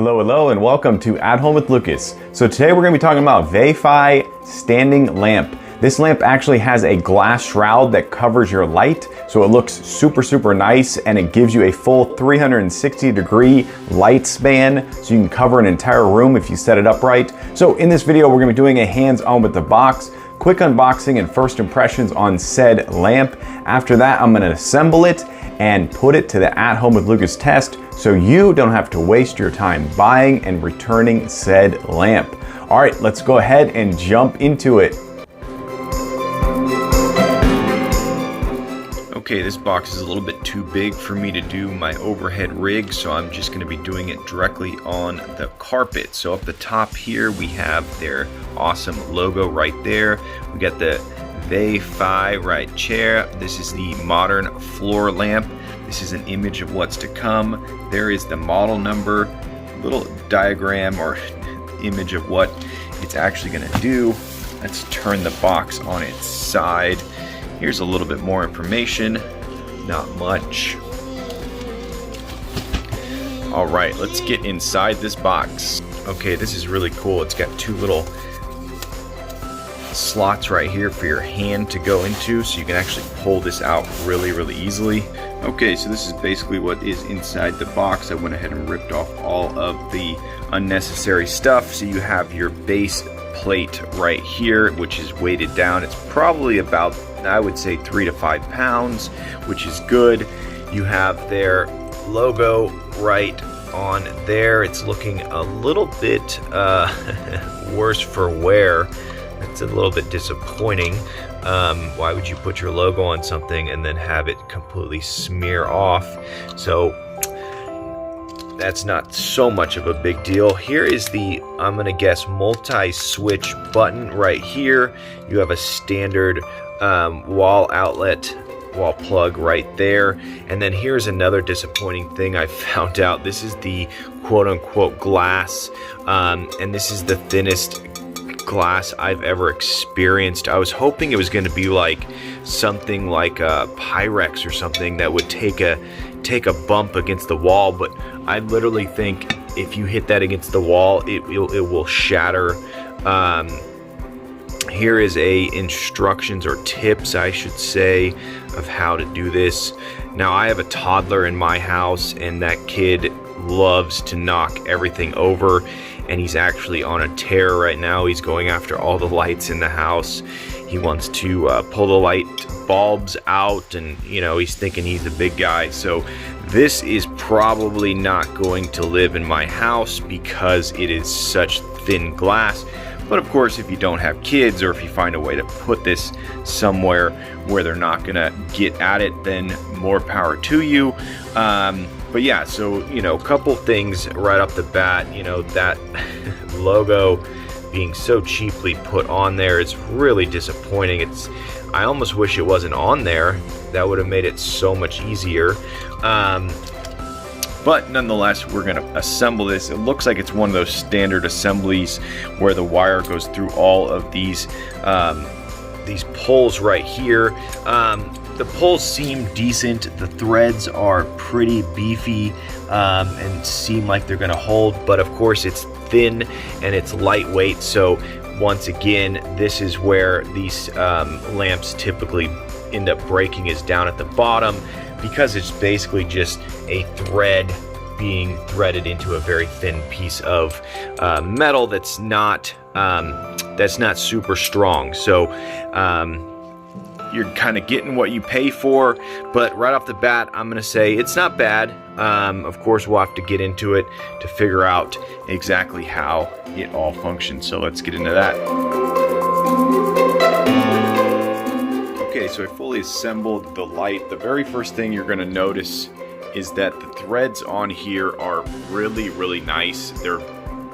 Hello, and welcome to At Home with Lucas. So today we're going to be talking about Veyfiy Standing Lamp. This lamp actually has a glass shroud that covers your light, so it looks super nice, and it gives you a full 360-degree light span, so you can cover an entire room if you set it up right. So in this video, we're going to be doing a hands-on with the box, quick unboxing and first impressions on said lamp. After that, I'm going to assemble it and put it to the At Home with Lucas test, so you don't have to waste your time buying and returning said lamp. All right, let's go ahead and jump into it. Okay, this box is a little bit too big for me to do my overhead rig, so I'm just going to be doing it directly on the carpet. So up the top here, we have their awesome logo right there. We got the Veyfiy right chair. This is the modern floor lamp. This is an image of what's to come. There is the model number, little diagram or image of what it's actually going to do. Let's turn the box on its side. Here's a little bit more information, not much. All right, let's get inside this box. Okay, this is really cool. It's got two little slots right here for your hand to go into, so you can actually pull this out really easily. Okay, so this is basically what is inside the box. I went ahead and ripped off all of the unnecessary stuff. So you have your base plate right here, which is weighted down. It's probably about, I would say, 3 to 5 pounds, which is good. You have their logo right on there. It's looking a little bit worse for wear. That's a little bit disappointing. Why would you put your logo on something and then have it completely smear off? So that's not so much of a big deal. Here is the, I'm gonna guess, multi-switch button right here. You have a standard wall outlet, wall plug right there. And then here's another disappointing thing I found out. This is the quote-unquote glass, and this is the thinnest glass I've ever experienced. I was hoping it was going to be like something like a Pyrex or something that would take a bump against the wall, but I literally think if you hit that against the wall, it will shatter. Here is instructions or tips, I should say, of how to do this. Now, I have a toddler in my house, and that kid loves to knock everything over, and he's actually on a tear right now. He's going after all the lights in the house. He wants to pull the light bulbs out, and he's thinking he's a big guy. So this is probably not going to live in my house because it is such thin glass. But of course, if you don't have kids, or if you find a way to put this somewhere where they're not gonna get at it, then more power to you. But yeah, so a couple things right off the bat. That logo being so cheaply put on there is really disappointing. I almost wish it wasn't on there. That would have made it so much easier. But nonetheless, we're going to assemble this. It looks like it's one of those standard assemblies where the wire goes through all of these poles right here. The poles seem decent. The threads are pretty beefy and seem like they're going to hold, but of course it's thin and it's lightweight. So once again, this is where these lamps typically end up breaking, is down at the bottom, because it's basically just a thread being threaded into a very thin piece of metal that's not super strong. So you're kind of getting what you pay for, but right off the bat, I'm gonna say it's not bad. Of course, we'll have to get into it to figure out exactly how it all functions. So let's get into that. Okay, so I fully assembled the light. The very first thing you're gonna notice is that the threads on here are really nice. They're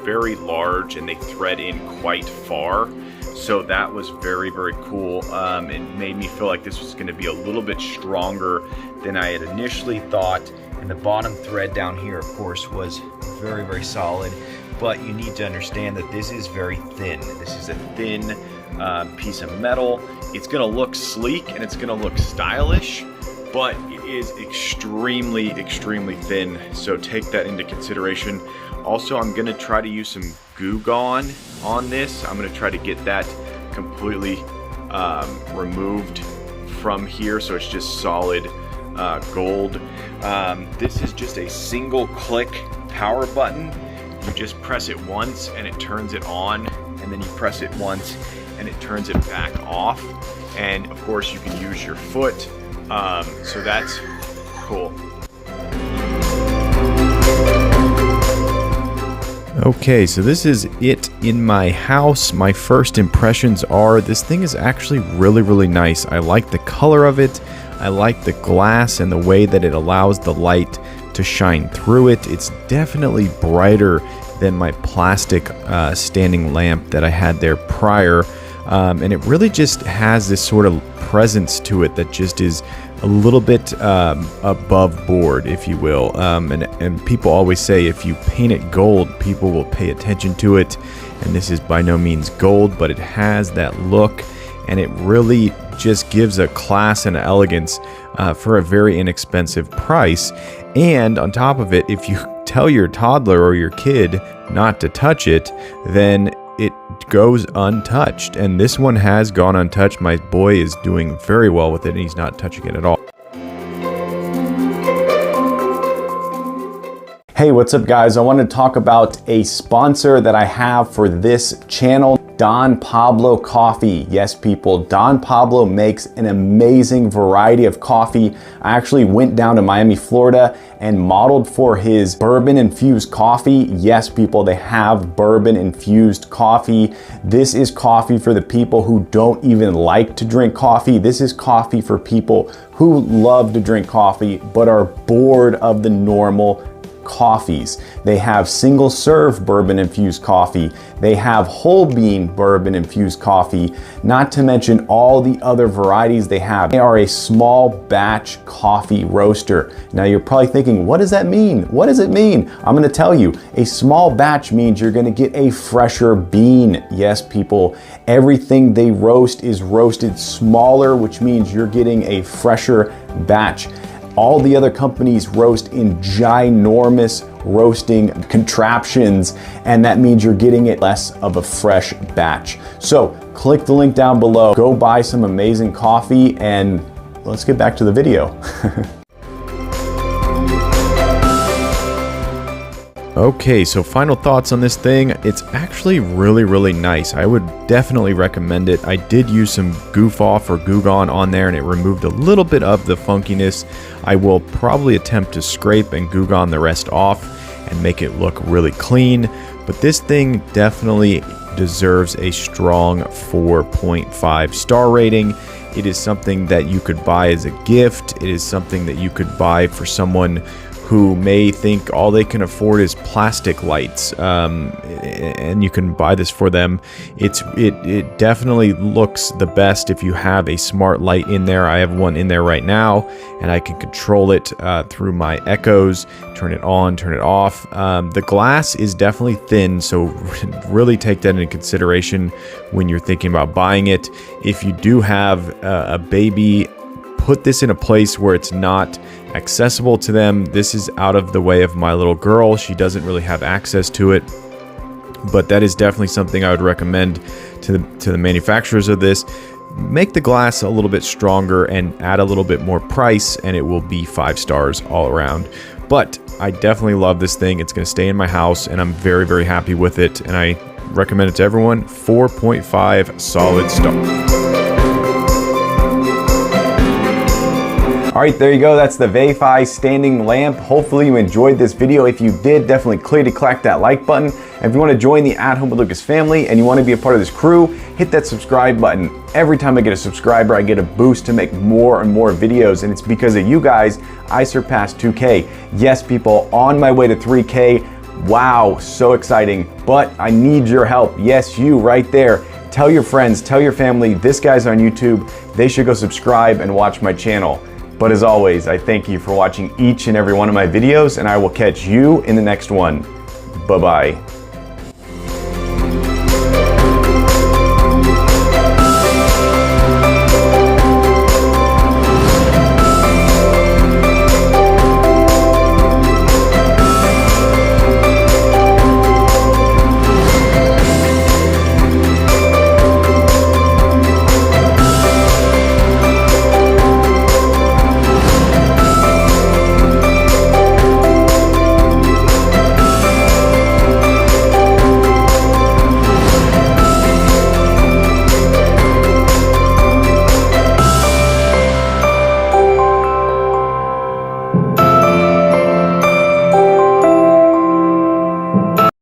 very large and they thread in quite far. So that was very cool. It made me feel like this was going to be a little bit stronger than I had initially thought. And the bottom thread down here, of course, was very solid. But you need to understand that this is very thin. This is a thin piece of metal. It's going to look sleek and it's going to look stylish, but it is extremely thin. So take that into consideration. Also, I'm gonna try to use some Goo Gone on this. I'm gonna try to get that completely removed from here, so it's just solid gold. This is just a single click power button. You just press it once and it turns it on, and then you press it once and it turns it back off. And of course you can use your foot, so that's cool. Okay, so this is it in my house. My first impressions are this thing is actually really nice. I like the color of it. I like the glass and the way that it allows the light to shine through it. It's definitely brighter than my plastic standing lamp that I had there prior. And it really just has this sort of presence to it that just is a little bit above board, if you will. And people always say if you paint it gold, people will pay attention to it. And this is by no means gold, but it has that look, and it really just gives a class and elegance for a very inexpensive price. And on top of it, if you tell your toddler or your kid not to touch it, then it goes untouched. And this one has gone untouched. My boy is doing very well with it, and he's not touching it at all. Hey, what's up guys? I want to talk about a sponsor that I have for this channel, Don Pablo Coffee. Yes, people, Don Pablo makes an amazing variety of coffee. I actually went down to Miami, Florida and modeled for his bourbon infused coffee. Yes, people, they have bourbon infused coffee. This is coffee for the people who don't even like to drink coffee. This is coffee for people who love to drink coffee but are bored of the normal coffees. They have single serve bourbon infused coffee. They have whole bean bourbon infused coffee, not to mention all the other varieties they have. They are a small batch coffee roaster. Now you're probably thinking, what does that mean? What does it mean? I'm going to tell you. A small batch means you're going to get a fresher bean. Yes, people, everything they roast is roasted smaller, which means you're getting a fresher batch. All the other companies roast in ginormous roasting contraptions, and that means you're getting it less of a fresh batch. So click the link down below, go buy some amazing coffee, and let's get back to the video. Okay, so final thoughts on this thing. It's actually really nice. I would definitely recommend it. I did use some Goof Off or Goo Gone on there, and it removed a little bit of the funkiness. I will probably attempt to scrape and Goo Gone the rest off and make it look really clean. But this thing definitely deserves a strong 4.5 star rating. It is something that you could buy as a gift. It is something that you could buy for someone who may think all they can afford is plastic lights, and you can buy this for them. It definitely looks the best if you have a smart light in there. I have one in there right now, and I can control it through my echoes, turn it on, turn it off. The glass is definitely thin, so really take that into consideration when you're thinking about buying it. If you do have a baby, put this in a place where it's not accessible to them. This is out of the way of my little girl. She doesn't really have access to it, but that is definitely something I would recommend to the manufacturers of this. Make the glass a little bit stronger and add a little bit more price, and it will be 5 stars all around. But I definitely love this thing. It's going to stay in my house, and I'm very happy with it, and I recommend it to everyone. 4.5 solid stars. All right, there you go. That's the Veyfiy Standing Lamp. Hopefully you enjoyed this video. If you did, definitely click that like button. And if you want to join the At Home with Lucas family and you want to be a part of this crew, hit that subscribe button. Every time I get a subscriber, I get a boost to make more and more videos. And it's because of you guys, I surpassed 2K. Yes, people, on my way to 3K. Wow, so exciting. But I need your help. Yes, you right there. Tell your friends, tell your family, this guy's on YouTube. They should go subscribe and watch my channel. But as always, I thank you for watching each and every one of my videos, and I will catch you in the next one. Bye-bye.